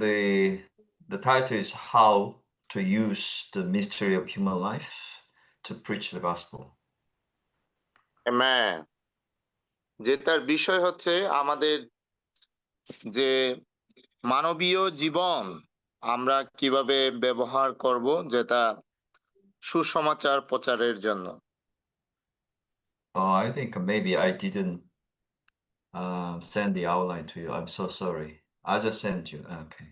the title is How to Use the Mystery of Human Life to Preach the Gospel. Amen. যে তার বিষয় হচ্ছে আমাদের যে মানবীয় জীবন আমরা কিভাবে ব্যবহার করব যেটা সুসমাচার প্রচারের জন্য। Oh, I think maybe I didn't send the outline to you. I'm so sorry. I just sent you. Okay.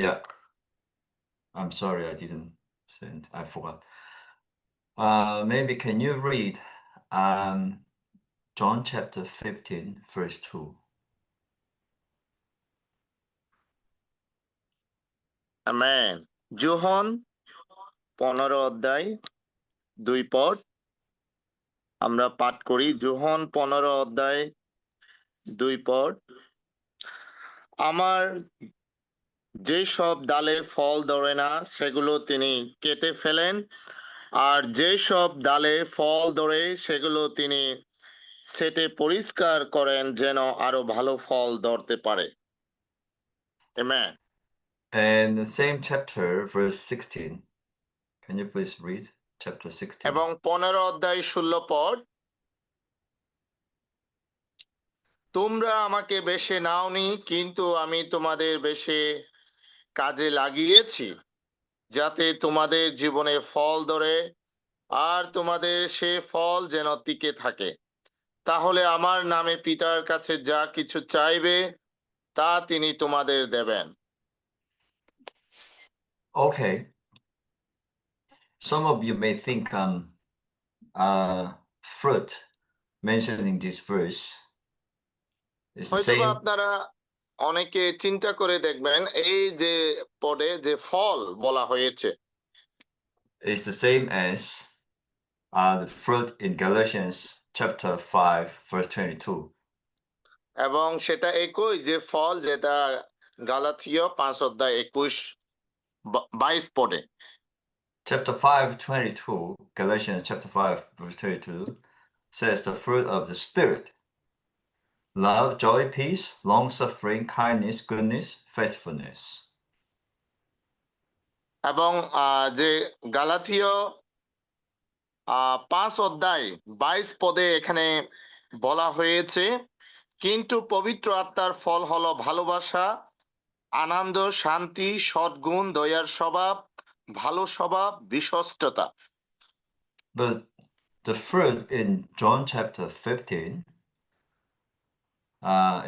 Yeah. I'm sorry I didn't send. I forgot. Maybe can you read John chapter 15, verse 2? Amen. যোহন 15 অধ্যায় 2 পদ আমরা পাঠ করি। যোহন 15 অধ্যায় 2 পদ। আমার যেসব ডালে ফল ধরে না সেগুলো তিনি কেটে ফেলেন, আর যেসব ডালে ফল ধরে সেগুলো তিনি সেটে পরিষ্কার করেন যেন আরো ভালো ফল ধরতে পারে। Amen. And the same chapter, verse 16. Can you please read chapter 16? এবং 15 অধ্যায় 16 পদ। তোমরা আমাকে বেশে নাওনি, কিন্তু আমি তোমাদের বেশে কাজে লাগিয়েছি, যাতে তোমাদের জীবনে ফল ধরে আর তোমাদের সে ফল যেন টিকে থাকে। তাহলে আমার নামে পিতার কাছে যা কিছু চাইবে তা তিনি তোমাদের দেবেন। Okay. Some of you may think fruit mentioning this verse is the হয়তোবা same. আপনারা অনেকে চিন্তা করে দেখবেন এই যে পদে যে ফল বলা হয়েছে It's the same as the fruit in Galatians chapter 5, verse 22. এবং সেটা একই যে ফল যেটা গালাথীয় 5 অধ্যায় 21-22 পদে। Chapter 5, 22, Galatians chapter 5, verse 22 says the fruit of the Spirit: love, joy, peace, long-suffering, kindness, goodness, faithfulness. এবং যে গালাথীয় 5 অধ্যায় 22 পদে এখানে বলা হয়েছে, কিন্তু পবিত্র আত্মার ফল হলো ভালোবাসা, আনন্দ, শান্তি, সদ্গুণ, দয়ার স্বভাব, ভালো স্বভাব, বিশ্বস্ততা। But the fruit in John chapter 15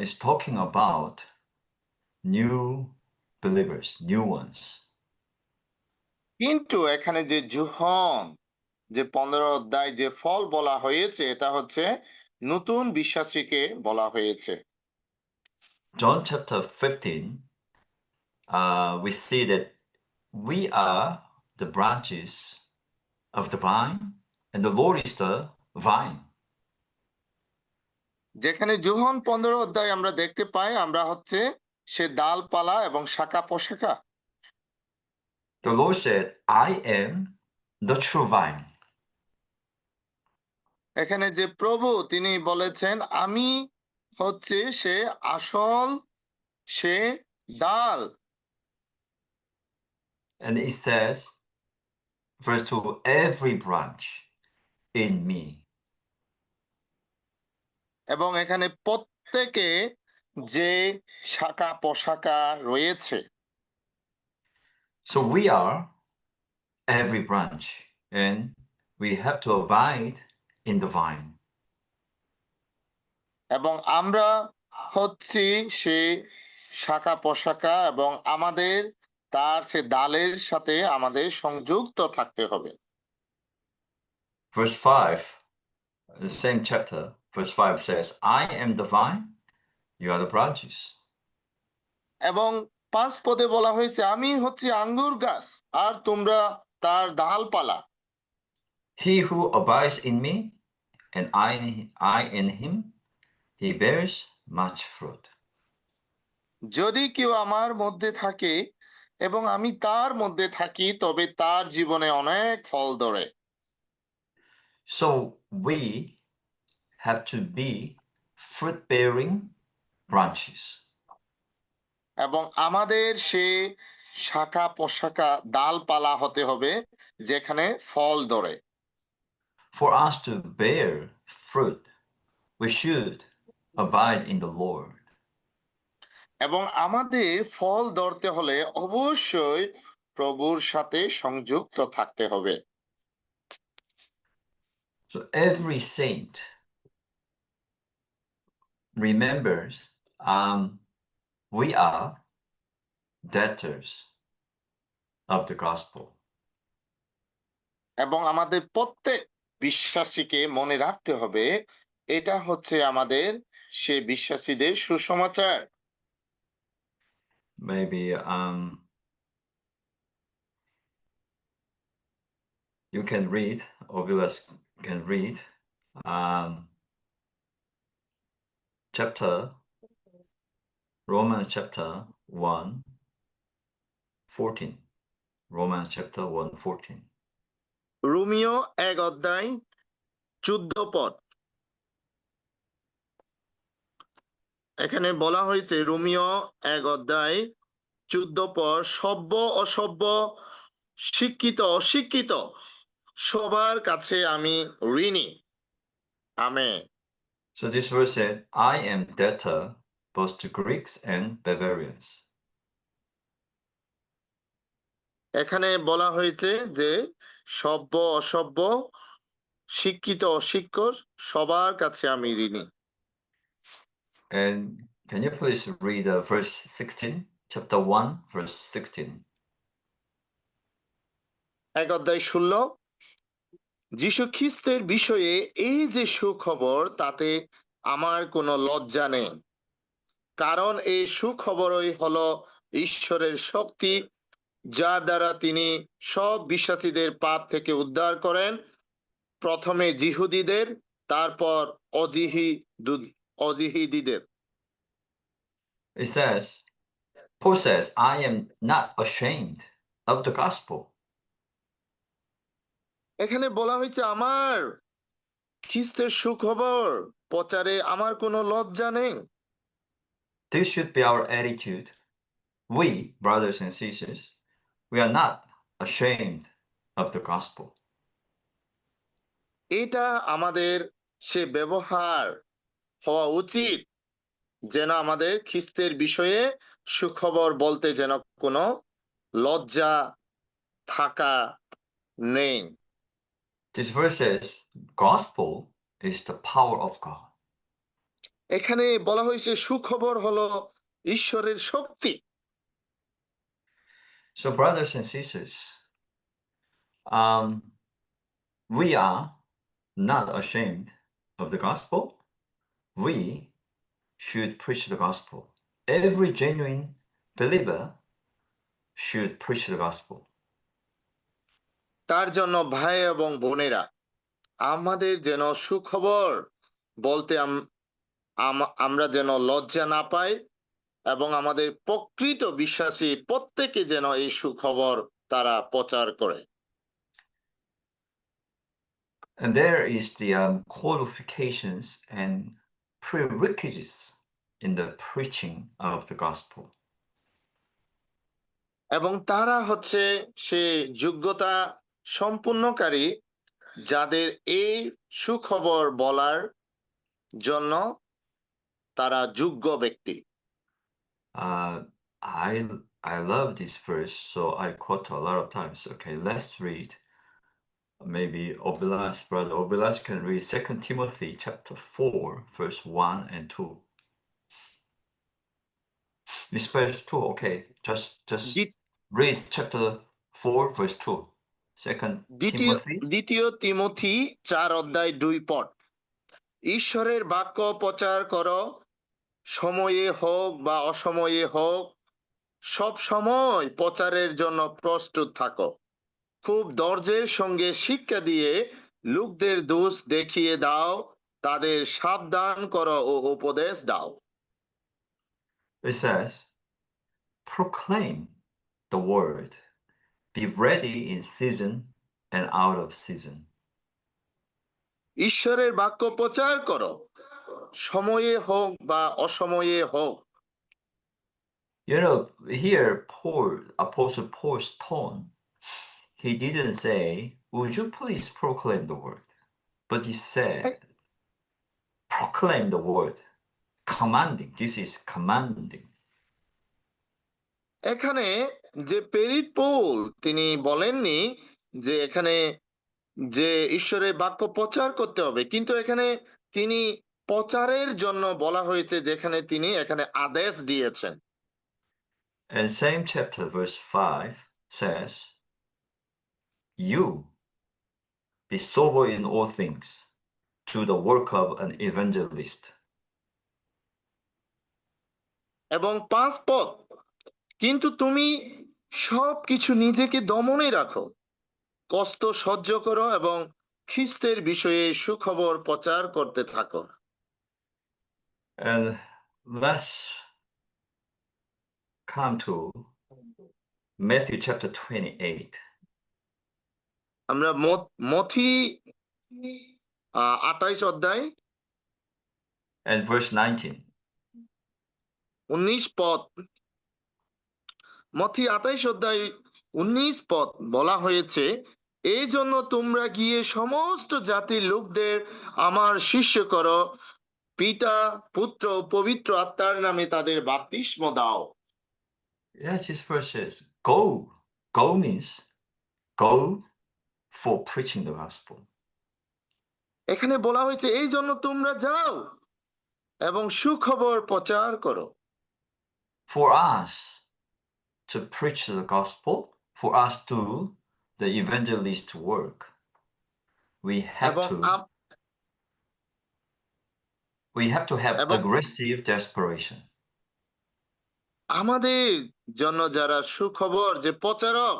is talking about new believers, new ones. কিন্তু এখানে যে যোহন যে 15 অধ্যায় যে ফল বলা হয়েছে এটা হচ্ছে নতুন বিশ্বাসীকে বলা হয়েছে। John chapter 15, we see that we are the branches of the vine, and the Lord is the vine. যেখানে যোহন 15 অধ্যায় আমরা দেখতে পাই আমরা হচ্ছে সে ডালপালা এবং শাখা পোশাকা। The Lord said, I am the true vine. এখানে যে প্রভু তিনি বলেছেন আমি হচ্ছে সে আসল সে ডাল। And it says, verse 2, every branch in me. এবং এখানে প্রত্যেকে যে শাখা পোশাকা রয়েছে। So we are every branch, and we have to abide in the vine. এবং আমরা হচ্ছি সে শাখা পোশাকা এবং আমাদের তার সে ডালের সাথে আমাদের সংযুক্ত থাকতে হবে। Verse 5, the same chapter, verse 5 says, I am the vine, you are the branches. এবং 5 পদে বলা হয়েছে আমি হচ্ছি আঙ্গুর গাছ আর তোমরা তার ডালপালা। He who abides in me, and I in him, he bears much fruit. যদি কেউ আমার মধ্যে থাকে এবং আমি তার মধ্যে থাকি তবে তার জীবনে অনেক ফল ধরে। So we have to be fruit bearing branches. এবং আমাদের সে শাখা প্রশাখা ডালপালা হতে হবে যেখানে ফল ধরে। For us to bear fruit, we should abide in the Lord. এবং আমাদের ফল ধরতে হলে অবশ্যই প্রভুর সাথে সংযুক্ত থাকতে হবে। So every saint remembers we are debtors of the gospel. এবং আমাদের প্রত্যেক বিশ্বাসীকে মনে রাখতে হবে এটা হচ্ছে আমাদের সে বিশ্বাসীদের সুসমাচার। Maybe you can read, or Vilas can read Romans chapter 1:14. Romans chapter 1:14. Romeo 1:14 এখানে বলা হয়েছে রোমিও 1:14 সভ্য অসভ্য শিক্ষিত অশিক্ষিত সবার কাছে আমি ঋণী। Amen. So this verse said, I am debtor both to Greeks and barbarians. এখানে বলা হয়েছে যে সভ্য অসভ্য শিক্ষিত অশিক্ষিত সবার কাছে আমি ঋণী। And can you please read verse 16, chapter 1, verse 16? 1:16 যীশু খ্রিস্টের বিষয়ে এই যে সুখবর তাতে আমার কোনো লজ্জা নেই, কারণ এই সুখবরই হলো ঈশ্বরের শক্তি যার দ্বারা তিনি সব বিশ্বাসীদের পাপ থেকে উদ্ধার করেন, প্রথমে যিহুদীদের তারপর অজিহিদীদের। It says, Paul says, I am not ashamed of the gospel. এখানে বলা হয়েছে আমার খ্রিস্টের সুখবর প্রচারে আমার কোনো লজ্জা নেই। This should be our attitude. We, brothers and sisters, we are not ashamed of the gospel. এটা আমাদের সে ব্যবহার হওয়া উচিত যেন আমাদের খ্রিস্টের বিষয়ে সুখবর বলতে যেন কোনো লজ্জা থাকা নেই। This verse says, gospel is the power of God. এখানে বলা হয়েছে সুখবর হলো ঈশ্বরের শক্তি। So brothers and sisters, we are not ashamed of the gospel. We should preach the gospel. Every genuine believer should preach the gospel. তার জন্য ভাই এবং বোনেরা আমাদের যেন সুখবর বলতে আমরা যেন লজ্জা না পাই এবং আমাদের প্রকৃত বিশ্বাসী প্রত্যেকে যেন এই সুখবর তারা প্রচার করে। And there is the qualifications and prerequisites in the preaching of the gospel. এবং তারা হচ্ছে সে যোগ্যতা সম্পূর্ণকারী যাদের এই সুখবর বলার জন্য তারা যোগ্য ব্যক্তি। I love this verse, so I quote a lot of times. Okay, let's read. Maybe brother Obilas can read 2 Timothy chapter 4, verse 1 and 2. This verse 2, okay, just read chapter 4, verse 2. 2 Timothy. দ্বিতীয় তিমোথী 4:2 পদ ঈশ্বরের বাক্য প্রচার করো, সময়ে হোক বা অসময়ে হোক সব সময় প্রচারের জন্য প্রস্তুত থাকো, খুব ধৈর্যের সঙ্গে শিক্ষা দিয়ে লোকদের দোষ দেখিয়ে দাও, তাদের সাবধান করো ও উপদেশ দাও। It says, proclaim the word, be ready in season and out of season. ঈশ্বরের বাক্য প্রচার করো, সময়ে হোক বা অসময়ে হোক। You know, here Paul, Apostle Paul's tone, he didn't say, "Would you please proclaim the word?" But he said, "Proclaim the word." Commanding. This is commanding. এখানে যে প্রেরিত পৌল তিনি বলেননি যে এখানে যে ঈশ্বরের বাক্য প্রচার করতে হবে, কিন্তু এখানে তিনি প্রচারের জন্য বলা হয়েছে, যেখানে তিনি এখানে আদেশ দিয়েছেন। And same chapter, verse 5 says, "You be sober in all things, do the work of an evangelist." এবং 5 পদ, কিন্তু তুমি সবকিছু নিজেকে দমনে রাখো, কষ্ট সহ্য করো এবং খ্রিস্টের বিষয়ে সুখবর প্রচার করতে থাকো। And let's come to Matthew chapter 28. আমরা মথি 28 অধ্যায় And verse 19. 19 পদ, মথি 28 অধ্যায় 19 পদ বলা হয়েছে, এই জন্য তোমরা গিয়ে সমস্ত জাতির লোকদের আমার শিষ্য করো, পিতা পুত্র ও পবিত্র আত্মার নামে তাদের বাপ্তিস্ম দাও। Yes, this verse says, "Go." Go means go for preaching the gospel. এখানে বলা হয়েছে এই জন্য তোমরা যাও এবং সুখবর প্রচার করো। For us to preach the gospel, for us to do the evangelist work, we have এবং to have এবং aggressive desperation. আমাদের জন্য যারা সুখবর যে প্রচারক,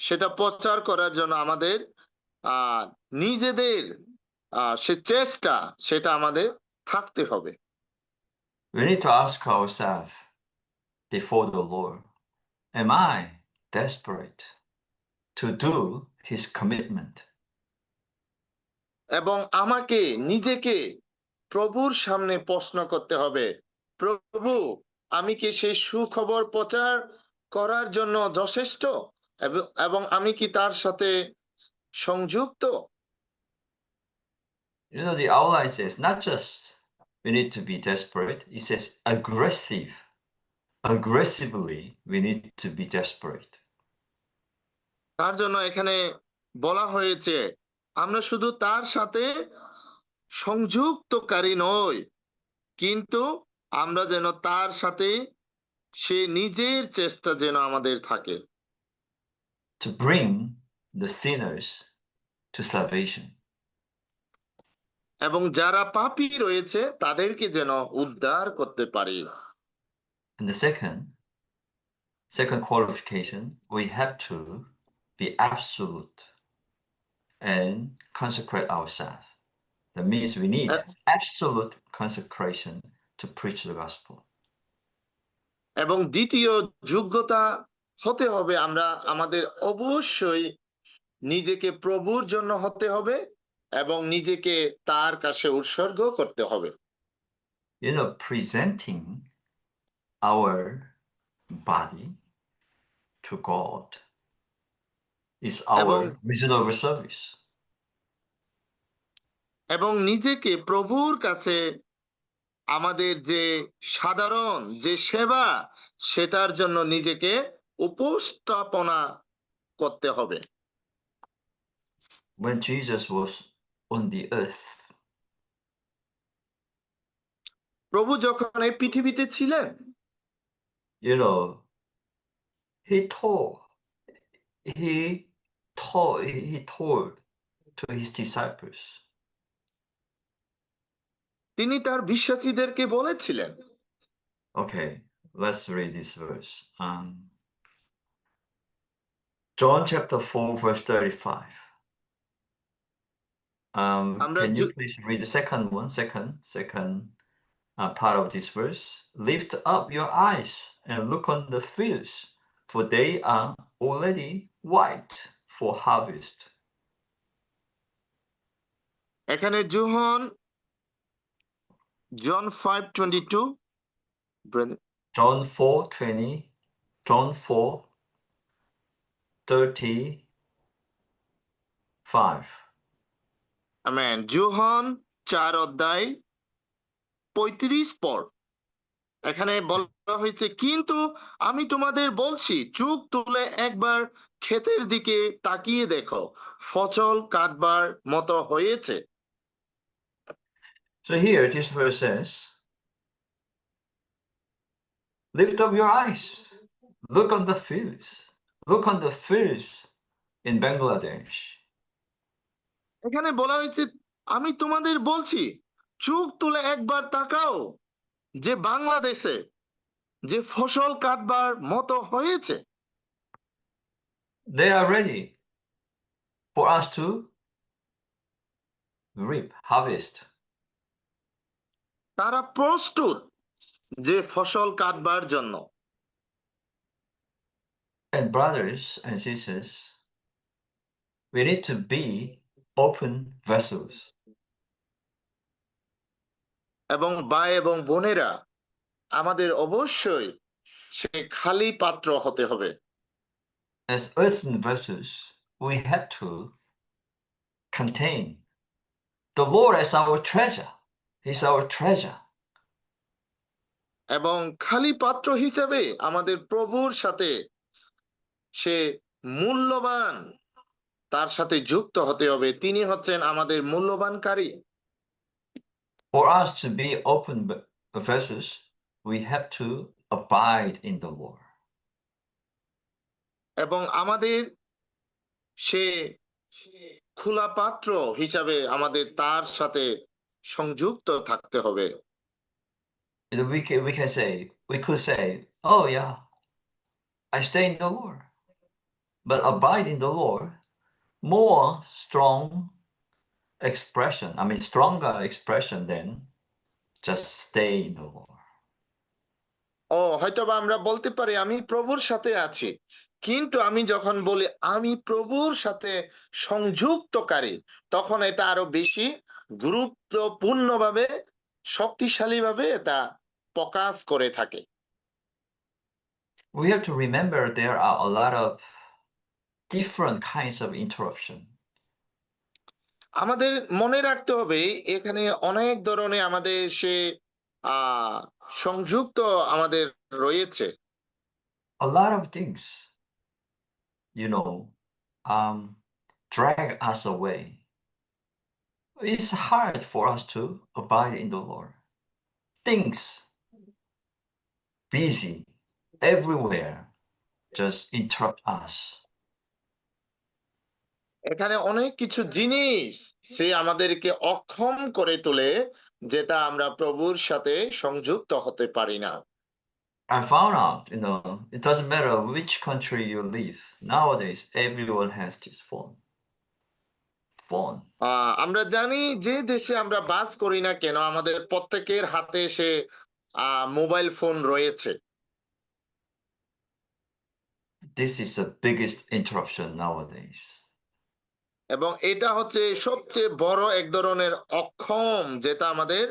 সেটা প্রচার করার জন্য আমাদের নিজেদের সে চেষ্টা সেটা আমাদের থাকতে হবে। We need to ask ourselves before the Lord, am I desperate to do His commitment? এবং আমাকে নিজেকে প্রভুর সামনে প্রশ্ন করতে হবে, প্রভু আমি কি সেই সুখবর প্রচার করার জন্য যথেষ্ট, এবং আমি কি তার সাথে সংযুক্ত? You know, the outline says not just we need to be desperate, it says aggressive. Aggressively, we need to be desperate. তার জন্য এখানে বলা হয়েছে আমরা শুধু তার সাথে সংযুক্তকারী নই, কিন্তু আমরা যেন তার সাথে সে নিজের চেষ্টা যেন আমাদের থাকে। To bring the sinners to salvation. এবং যারা পাপী রয়েছে তাদেরকে যেন উদ্ধার করতে পারি। And the second qualification, we have to be absolute and consecrate ourselves. That means we need absolute consecration to preach the gospel. এবং দ্বিতীয় যোগ্যতা হতে হবে আমরা আমাদের অবশ্যই নিজেকে প্রভুর জন্য হতে হবে এবং নিজেকে তার কাছে উৎসর্গ করতে হবে। You know, presenting our body to God is এবং our reasonable service. এবং নিজেকে প্রভুর কাছে আমাদের যে সাধারণ যে সেবা সেটার জন্য নিজেকে উপস্থাপনা করতে হবে। When Jesus was on the earth, প্রভু যখন এই পৃথিবীতে ছিলেন, you know, he told to his disciples, তিনি তার বিশ্বাসীদেরকে বলেছিলেন। okay, let's read this verse. John chapter 4, verse 35. Can you please read the second part of this verse? Lift up your eyes and look on the fields, for they are already white for harvest. এখানে যোহন John 5:22. Brother. John 4:20, John 4:35. Amen. John 4:35 পর এখানে বলা হয়েছে, কিন্তু আমি তোমাদের বলছি, চোখ তুলে একবার ক্ষেতের দিকে তাকিয়ে দেখো, ফসল কাটবার মতো হয়েছে। So here this verse says, lift up your eyes, look on the fields, look on the fields in Bangladesh. এখানে বলা হয়েছে, আমি তোমাদের বলছি, চোখ তুলে একবার তাকাও যে বাংলাদেশে যে ফসল কাটবার মতো হয়েছে। They are ready for us to reap, harvest. তারা প্রস্তুত যে ফসল কাটবার জন্য। And brothers and sisters, we need to be open vessels. এবং ভাই এবং বোনেরা, আমাদের অবশ্যই সে খালি পাত্র হতে হবে। As earthen vessels, we have to contain the Lord as our treasure. He's our treasure. এবং খালি পাত্র হিসেবে আমাদের প্রভুর সাথে সে মূল্যবান, তার সাথে যুক্ত হতে হবে। তিনি হচ্ছেন আমাদের মূল্যবানকারী। For us to be open vessels, we have to abide in the Lord. এবং আমাদের সে খোলা পাত্র হিসাবে আমাদের তার সাথে সংযুক্ত থাকতে হবে। We could say, oh yeah, I stay in the Lord. But abide in the Lord, more stronger expression than just stay in the Lord. হয়তোবা আমরা বলতে পারি আমি প্রভুর সাথে আছি, কিন্তু আমি যখন বলি আমি প্রভুর সাথে সংযুক্তকারী, তখন এটা আরো বেশি গুরুত্বপূর্ণভাবে, শক্তিশালীভাবে এটা প্রকাশ করে থাকে। We have to remember there are a lot of different kinds of interruption. আমাদের মনে রাখতে হবে এখানে অনেক ধরনের আমাদের সে সংযুক্ত আমাদের রয়েছে। A lot of things, drag us away. It's hard for us to abide in the Lord. Things busy everywhere just interrupt us. এখানে অনেক কিছু জিনিস সে আমাদেরকে অক্ষম করে তোলে, যেটা আমরা প্রভুর সাথে সংযুক্ত হতে পারি না। I found out, it doesn't matter which country you live. Nowadays, everyone has this phone. আমরা জানি যে দেশে আমরা বাস করি না কেন, আমাদের প্রত্যেকের হাতে সে মোবাইল ফোন রয়েছে। This is the biggest interruption nowadays. এবং এটা হচ্ছে সবচেয়ে বড় এক ধরনের অক্ষম, যেটা আমাদের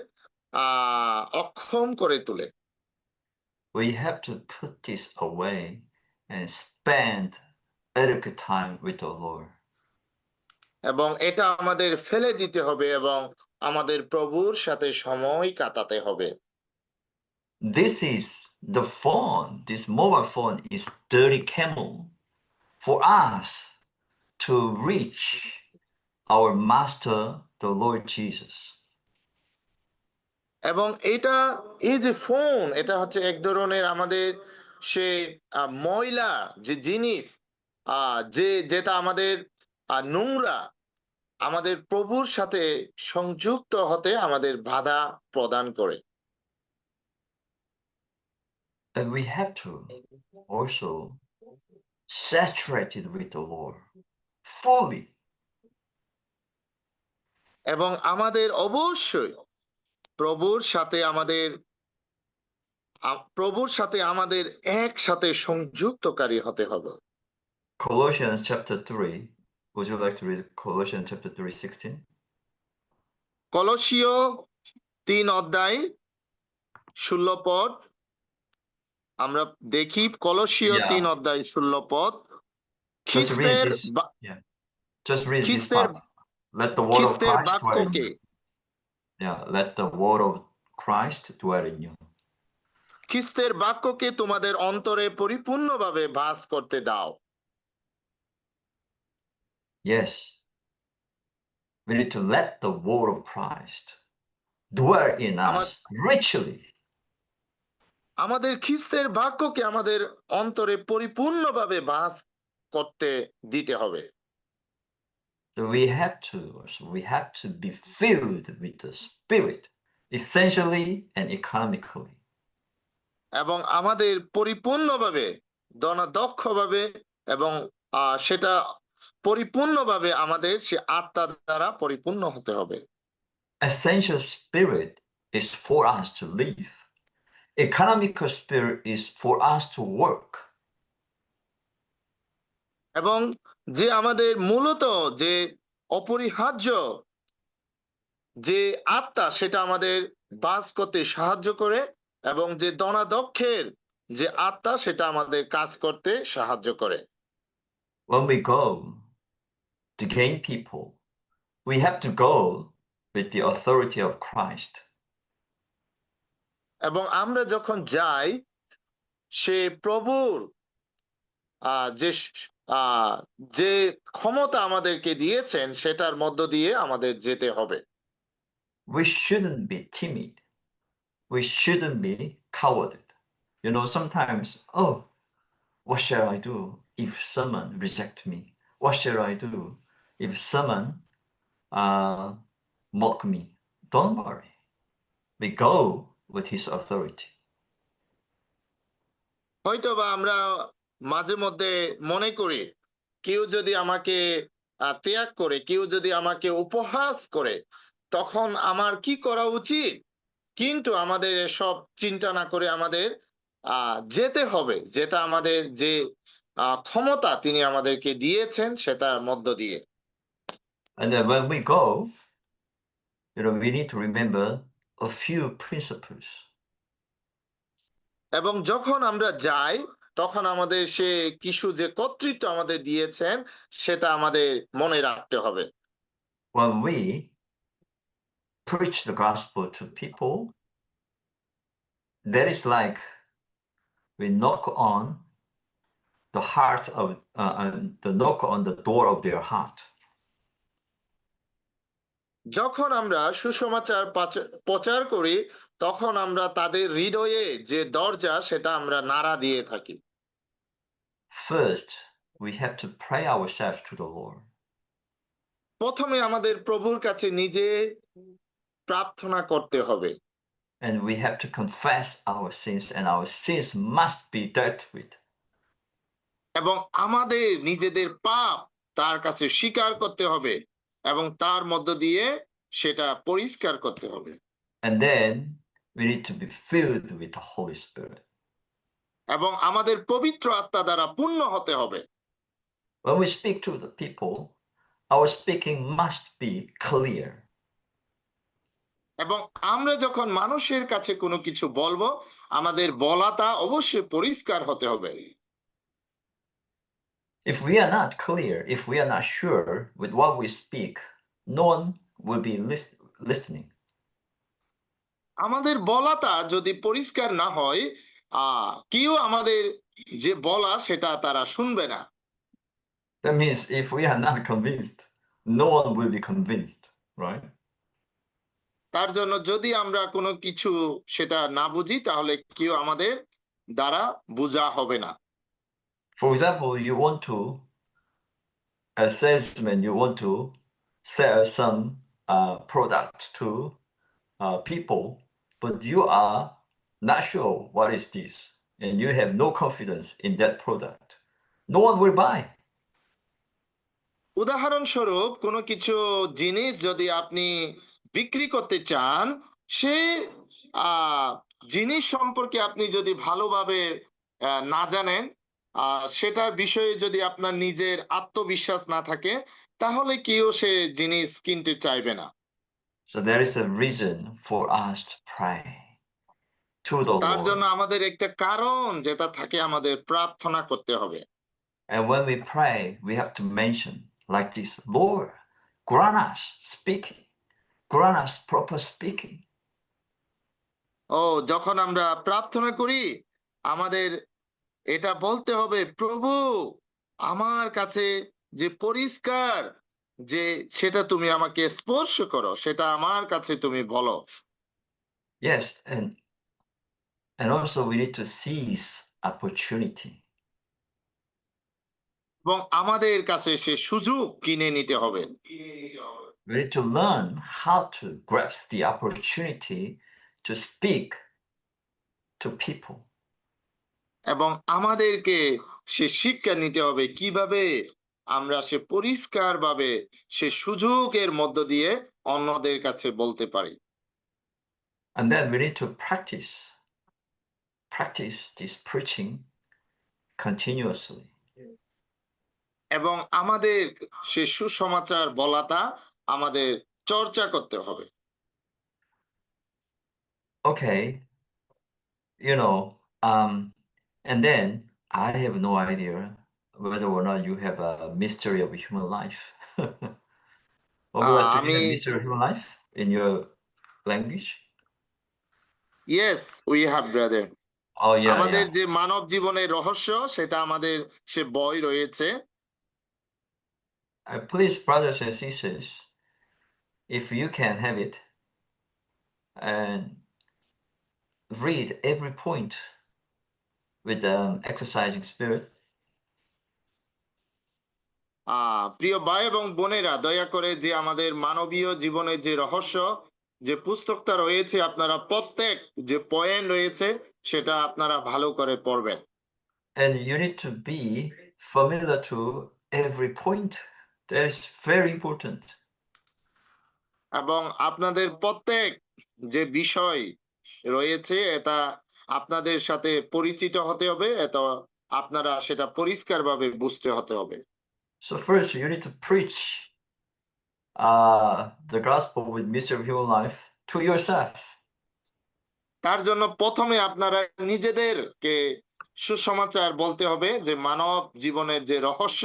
অক্ষম করে তোলে। We have to put this away and spend adequate time with the Lord. এবং এটা আমাদের ফেলে দিতে হবে এবং আমাদের প্রভুর সাথে সময় কাটাতে হবে। This mobile phone is dirty camel for us to reach our master, the Lord Jesus. এবং এই যে ফোন, এটা হচ্ছে এক ধরনের আমাদের সে ময়লা যে জিনিস, যেটা আমাদের নোংরা, আমাদের প্রভুর সাথে সংযুক্ত হতে আমাদের বাধা প্রদান করে। And we have to also saturate it with the Lord fully. এবং আমাদের অবশ্যই প্রভুর সাথে আমাদের একসাথে সংযুক্তকারী হতে হবে। Colossians chapter 3. Would you like to read Colossians chapter 3:16? কলসীয় 3 অধ্যায় 16 পদ আমরা দেখি। কলসীয় Yeah. 3 অধ্যায় 16 পদ। Just read খ্রিস্টের this. Yeah. Just read this খ্রিস্টের part. Let the word of খ্রিস্টের Christ dwell in বাক্যকে you. Yeah. Let the word of Christ dwell in you. খ্রিস্টের বাক্যকে তোমাদের অন্তরে পরিপূর্ণভাবে বাস করতে দাও। Yes. We need to let the word of Christ dwell in us richly. আমাদের খ্রিস্টের বাক্যকে আমাদের অন্তরে পরিপূর্ণভাবে বাস করতে দিতে হবে। So we have to be filled with the Spirit, essentially and economically. এবং আমাদের পরিপূর্ণভাবে দক্ষভাবে এবং সেটা পরিপূর্ণভাবে আমাদের সে আত্মা দ্বারা পরিপূর্ণ হতে হবে। Essential spirit is for us to live. Economical spirit is for us to work. এবং যে আমাদের মূলত যে অপরিহার্য যে আত্মা সেটা আমাদের বাস করতে সাহায্য করে, এবং যে দক্ষের যে আত্মা সেটা আমাদের কাজ করতে সাহায্য করে। When we go to gain people, we have to go with the authority of Christ. এবং আমরা যখন যাই সে প্রভুর যে যে ক্ষমতা আমাদেরকে দিয়েছেন সেটার মধ্য দিয়ে আমাদের যেতে হবে। We shouldn't be timid. We shouldn't be cowarded. You know, sometimes, oh, what shall I do if someone reject me? What shall I do if someone mock me? Don't worry. We go with his authority. হয়তোবা আমরা মাঝে মধ্যে মনে করি কেউ যদি আমাকে ত্যাগ করে, কেউ যদি আমাকে উপহাস করে, তখন আমার কি করা উচিত? কিন্তু আমাদের এসব চিন্তা না করে আমাদের যেতে হবে, যেটা আমাদের যে ক্ষমতা তিনি আমাদেরকে দিয়েছেন সেটার মধ্য দিয়ে। And then when we go, we need to remember a few principles. এবং যখন আমরা যাই তখন আমাদের সে কিছু যে কর্তৃত্ব আমাদের দিয়েছেন সেটা আমাদের মনে রাখতে হবে। When we preach the gospel to people, that is like we knock on the heart of the knock on the door of their heart. যখন আমরা সুসমাচার প্রচার করি তখন আমরা তাদের হৃদয়ে যে দরজা সেটা আমরা নাড়া দিয়ে থাকি। First, we have to pray ourselves to the Lord. প্রথমে আমাদের প্রভুর কাছে নিজে প্রার্থনা করতে হবে। And we have to confess our sins, and our sins must be dealt with. এবং আমাদের নিজেদের পাপ তার কাছে স্বীকার করতে হবে এবং তার মধ্য দিয়ে সেটা পরিষ্কার করতে হবে। And then we need to be filled with the Holy Spirit. এবং আমাদের পবিত্র আত্মা দ্বারা পূর্ণ হতে হবে। When we speak to the people, our speaking must be clear. এবং আমরা যখন মানুষের কাছে কোনো কিছু বলবো আমাদের বলাটা অবশ্যই পরিষ্কার হতে হবে। If we are not clear, if we are not sure with what we speak, no one will be listening. আমাদের বলাটা যদি পরিষ্কার না হয় কেউ আমাদের যে বলা সেটা তারা শুনবে না। That means if we are not convinced, no one will be convinced, right? তার জন্য যদি আমরা কোনো কিছু সেটা না বুঝি তাহলে কেউ আমাদের দ্বারা বোঝা হবে না। For example, you want to, as salesman, you want to sell some product to people, but you are not sure what is this, and you have no confidence in that product. No one will buy. উদাহরণস্বরূপ কোনো কিছু জিনিস যদি আপনি বিক্রি করতে চান, সে জিনিস সম্পর্কে আপনি যদি ভালোভাবে না জানেন, সেটার বিষয়ে যদি আপনার নিজের আত্মবিশ্বাস না থাকে, তাহলে কেউ সে জিনিস কিনতে চাইবে না। So there is a reason for us to pray to the তার জন্য Lord. আমাদের একটা কারণ যেটা থাকে আমাদের প্রার্থনা করতে হবে। And when we pray, we have to mention like this, Lord, grant us speaking, grant us proper speaking. ও যখন আমরা প্রার্থনা করি আমাদের এটা বলতে হবে, প্রভু আমার কাছে যে পরিষ্কার যে সেটা তুমি আমাকে স্পর্শ করো, সেটা আমার কাছে তুমি বলো। Yes, and also we need to seize opportunity. এবং আমাদের কাছে সে সুযোগ কিনে নিতে হবে। We need to learn how to grasp the opportunity to speak to people. এবং আমাদেরকে সে শিক্ষা নিতে হবে কিভাবে আমরা সে পরিষ্কারভাবে সে সুযোগের মধ্য দিয়ে অন্যদের কাছে বলতে পারি। And then we need to practice this preaching continuously. এবং আমাদের সে সুসমাচার বলাটা আমাদের চর্চা করতে হবে। Okay, and then I have no idea whether or not you have a mystery of human life. Oblast, do you আমি have mystery of human life in your language? Yes we have brother. Oh yeah, আমাদের yeah. যে মানব জীবনের রহস্য সেটা আমাদের সে বই রয়েছে। Please, brothers and sisters, if you can have it, and read every point with exercising spirit. প্রিয় ভাই এবং বোনেরা, দয়া করে যে আমাদের মানবীয় জীবনের যে রহস্য যে পুস্তকটা রয়েছে আপনারা প্রত্যেক যে পয়েন্ট রয়েছে সেটা আপনারা ভালো করে পড়বেন। And you need to be familiar to every point. That is very important. এবং আপনাদের প্রত্যেক যে বিষয় রয়েছে এটা আপনাদের সাথে পরিচিত হতে হবে, এটা আপনারা সেটা পরিষ্কারভাবে বুঝতে হতে হবে। So first, you need to preach the gospel with mystery of human life to yourself. তার জন্য প্রথমে আপনারা নিজেদেরকে সুসমাচার বলতে হবে যে মানব জীবনের যে রহস্য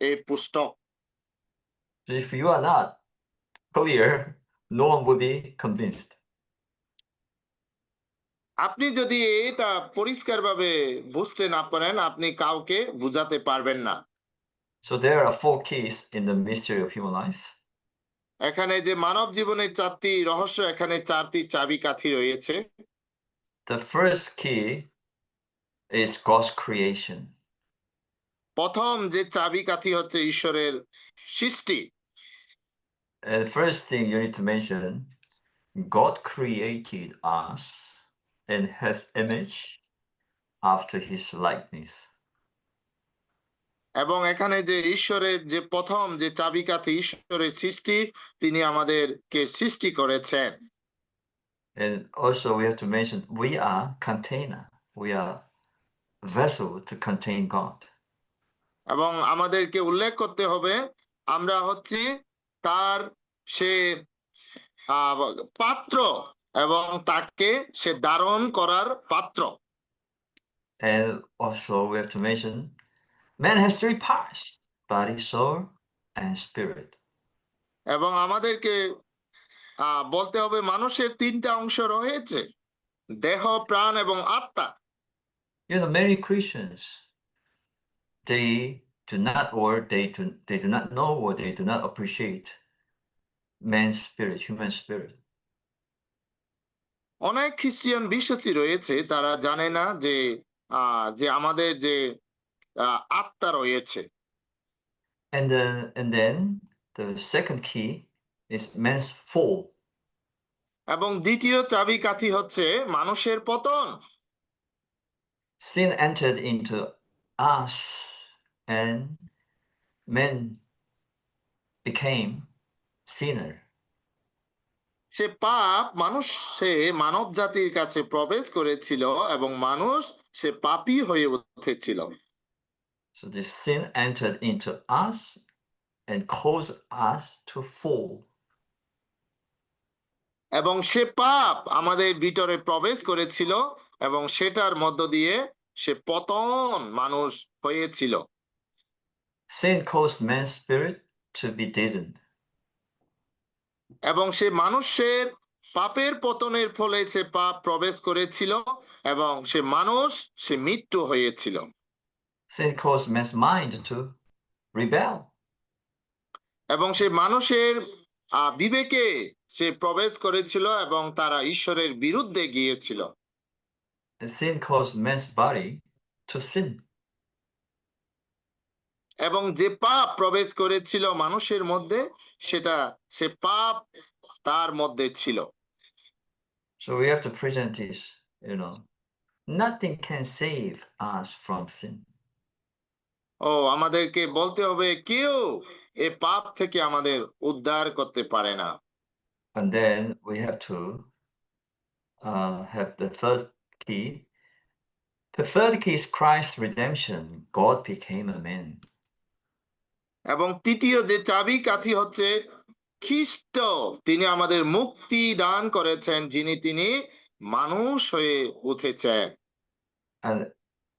এই পুস্তক। If you are not clear, no one will be convinced. আপনি যদি এটা পরিষ্কারভাবে বুঝতে না পারেন আপনি কাউকে বুঝাতে পারবেন না। So there are 4 keys in the mystery of human life. এখানে যে মানব জীবনের 4টি রহস্য, এখানে 4টি চাবিকাঠি রয়েছে। The first key is God's creation. প্রথম যে চাবিকাঠি হচ্ছে ঈশ্বরের সৃষ্টি। And the first thing you need to mention, God created us in his image after his likeness. এবং এখানে যে ঈশ্বরের যে প্রথম যে চাবিকাঠি ঈশ্বরের সৃষ্টি, তিনি আমাদেরকে সৃষ্টি করেছেন। And also we have to mention we are container. We are vessel to contain God. এবং আমাদেরকে উল্লেখ করতে হবে আমরা হচ্ছি তার সে পাত্র এবং তাকে সে ধারণ করার পাত্র। And also we have to mention man has 3 parts, body, soul, and spirit. এবং আমাদেরকে বলতে হবে মানুষের 3টা অংশ রয়েছে, দেহ, প্রাণ এবং আত্মা। Many Christians, they do not know or they do not appreciate man's spirit, human spirit. অনেক খ্রিস্টিয়ান বিশ্বাসী রয়েছে তারা জানে না যে যে আমাদের যে আত্মা রয়েছে। And then the second key is man's fall. এবং দ্বিতীয় চাবিকাঠি হচ্ছে মানুষের পতন। Sin entered into us and man became sinner. সে পাপ সে মানব জাতির কাছে প্রবেশ করেছিল এবং মানুষ সে পাপী হয়ে উঠেছিল। So the sin entered into us and caused us to fall. এবং সে পাপ আমাদের ভিতরে প্রবেশ করেছিল এবং সেটার মধ্য দিয়ে সে পতন মানুষ হয়েছিল। Sin caused man's spirit to be deadened. এবং সে মানুষের পাপের পতনের ফলে সে পাপ প্রবেশ করেছিল এবং সে মৃত্যু হয়েছিল। Sin caused man's mind to rebel. এবং সে মানুষের বিবেকে সে প্রবেশ করেছিল এবং তারা ঈশ্বরের বিরুদ্ধে গিয়েছিল। And sin caused man's body to sin. এবং যে পাপ প্রবেশ করেছিল মানুষের মধ্যে সে পাপ তার মধ্যে ছিল। So we have to present this, nothing can save us from sin. আমাদেরকে বলতে হবে কেউ এ পাপ থেকে আমাদের উদ্ধার করতে পারে না। And then we have to have the third key. The third key is Christ's redemption. God became a man. এবং তৃতীয় যে চাবিকাঠি হচ্ছে খ্রিস্ট, তিনি আমাদের মুক্তি দান করেছেন, তিনি মানুষ হয়ে উঠেছেন। And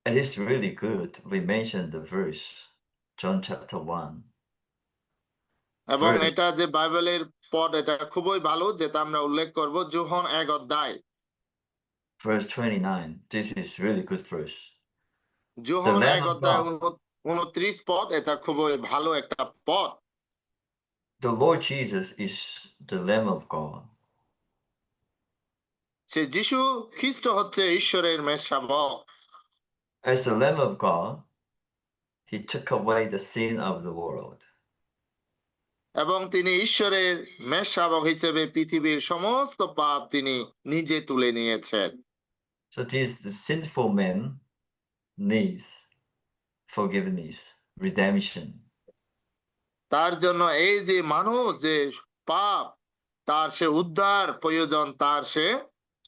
it is really good we mentioned the verse, John chapter 1. এবং Verse, এটা যে বাইবেলের পদ, এটা খুবই ভালো যেটা আমরা উল্লেখ করব, যোহন 1 অধ্যায় verse 29. This is really good verse. Johan Lamb 1 of অধ্যায় God. 29 পদ, এটা খুবই ভালো একটা পদ। The Lord Jesus is the Lamb of God. সে যিশু খ্রিস্ট হচ্ছে ঈশ্বরের মেষশাবক। As the Lamb of God, he took away the sin of the world. এবং তিনি ঈশ্বরের মেষশাবক হিসেবে পৃথিবীর সমস্ত পাপ তিনি নিজে তুলে নিয়েছেন। So the sinful man needs forgiveness, redemption. তার জন্য এই যে মানুষ যে পাপ, তার সে উদ্ধার প্রয়োজন, তার সে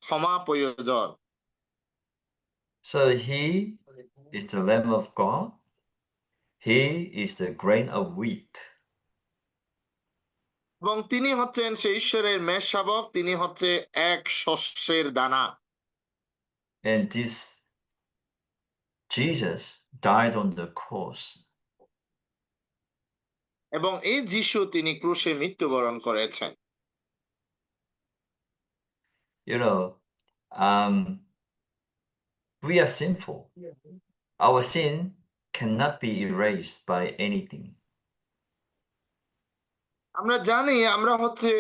ক্ষমা প্রয়োজন। So he is the Lamb of God. He is the grain of wheat. এবং তিনি হচ্ছেন সে ঈশ্বরের মেষশাবক, তিনি হচ্ছে এক শস্যের দানা। And this Jesus died on the cross. এবং এই যিশু তিনি ক্রুশে মৃত্যুবরণ করেছেন। We are sinful. Our sin cannot be erased by anything. আমরা জানি আমরা হচ্ছে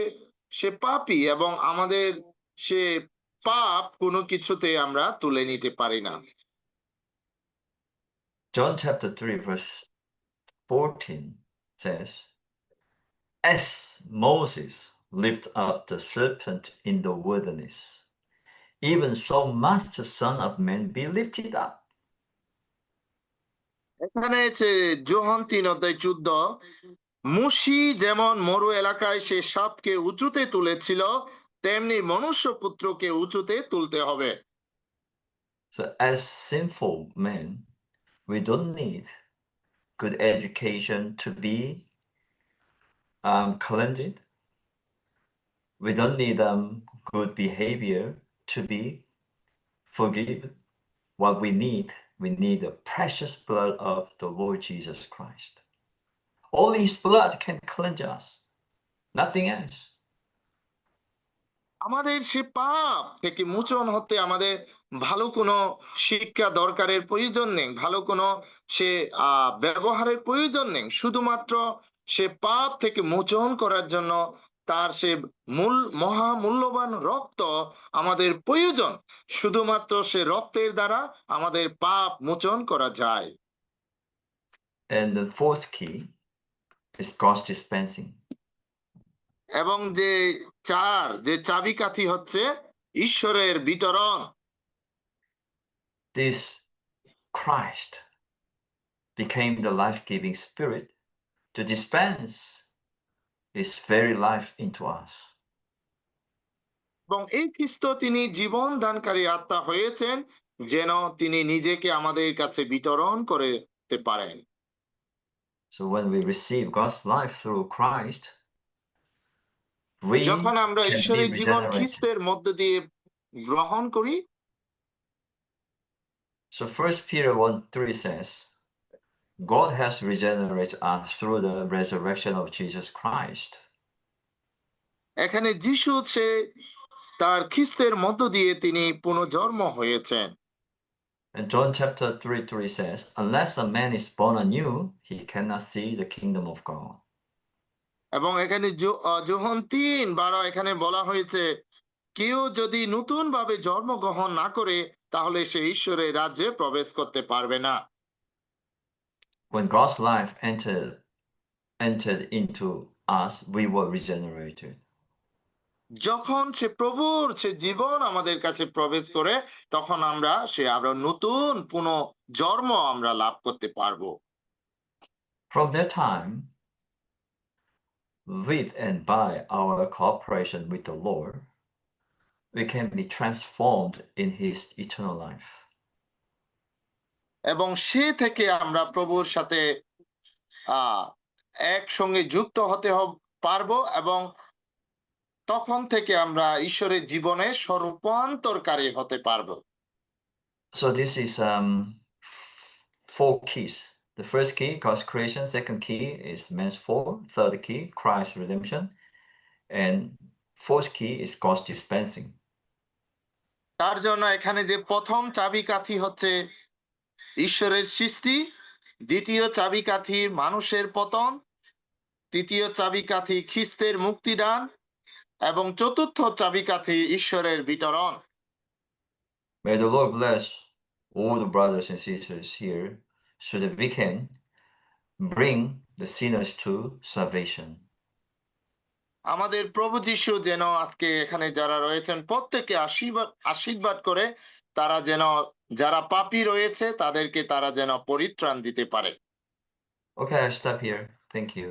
সে পাপী এবং আমাদের সে পাপ কোনো কিছুতে আমরা তুলে নিতে পারি না। John chapter 3 verse 14 says, As Moses lifted up the serpent in the wilderness, even so must the Son of Man be lifted up. এখানে যোহন 3 অধ্যায় 14, মুশি যেমন মরু এলাকায় সে সাপকে উঁচুতে তুলেছিল, তেমনি মনুষ্য পুত্রকে উঁচুতে তুলতে হবে। So as sinful men, we don't need good education to be cleansed. We don't need good behavior to be forgiven. What we need the precious blood of the Lord Jesus Christ. Only His blood can cleanse us, nothing else. আমাদের সে পাপ থেকে মোচন হতে আমাদের ভালো কোনো শিক্ষা দরকারের প্রয়োজন নেই, ভালো কোনো সে ব্যবহারের প্রয়োজন নেই। শুধুমাত্র সে পাপ থেকে মোচন করার জন্য তার সে মহামূল্যবান রক্ত আমাদের প্রয়োজন। শুধুমাত্র সে রক্তের দ্বারা আমাদের পাপ মোচন করা যায়। And the fourth key is God's dispensing. এবং যে চাবিকাঠি হচ্ছে ঈশ্বরের বিতরণ। This Christ became the life-giving Spirit to dispense His very life into us. এবং এই খ্রিস্ট তিনি জীবন দানকারী আত্মা হয়েছেন, যেন তিনি নিজেকে আমাদের কাছে বিতরণ করতে পারেন। So when we receive God's life through Christ, we যখন আমরা can be ঈশ্বরের জীবন regenerated. খ্রিস্টের মধ্য দিয়ে গ্রহণ করি, So 1 Peter 1:3 says, God has regenerated us through the resurrection of Jesus Christ. এখানে যিশু হচ্ছে তার খ্রিস্টের মধ্য দিয়ে তিনি পুনর্জন্ম হয়েছেন। And John chapter 3:3 says, unless a man is born anew, he cannot see the kingdom of God. এবং এখানে যোহন 3:12 এখানে বলা হয়েছে, কেউ যদি নতুন ভাবে জন্মগ্রহণ না করে তাহলে সে ঈশ্বরের রাজ্যে প্রবেশ করতে পারবে না। When God's life entered into us, we were regenerated. যখন সে প্রভুর সে জীবন আমাদের কাছে প্রবেশ করে তখন আমরা আরো নতুন পুনর্জন্ম আমরা লাভ করতে পারবো। From that time, with and by our cooperation with the Lord, we can be transformed in His eternal life. এবং সে থেকে আমরা প্রভুর সাথে একসঙ্গে যুক্ত হতে পারবো এবং তখন থেকে আমরা ঈশ্বরের জীবনে স্বরূপান্তরকারী হতে পারবো। So this is 4 keys. The first key, God's creation. Second key is man's fall. Third key, Christ's redemption. And fourth key is God's dispensing. তার জন্য এখানে যে প্রথম চাবিকাঠি হচ্ছে ঈশ্বরের সৃষ্টি, দ্বিতীয় চাবিকাঠি মানুষের পতন, তৃতীয় চাবিকাঠি খ্রিস্টের মুক্তিদান এবং চতুর্থ চাবিকাঠি ঈশ্বরের বিতরণ। May the Lord bless all the brothers and sisters here so that we can bring the sinners to salvation. আমাদের প্রভু যীশু যেন আজকে এখানে যারা রয়েছেন প্রত্যেককে আশীর্বাদ করে তারা যেন যারা পাপী রয়েছে তাদেরকে তারা যেন পরিত্রাণ দিতে পারে। Okay, I stop here. Thank you.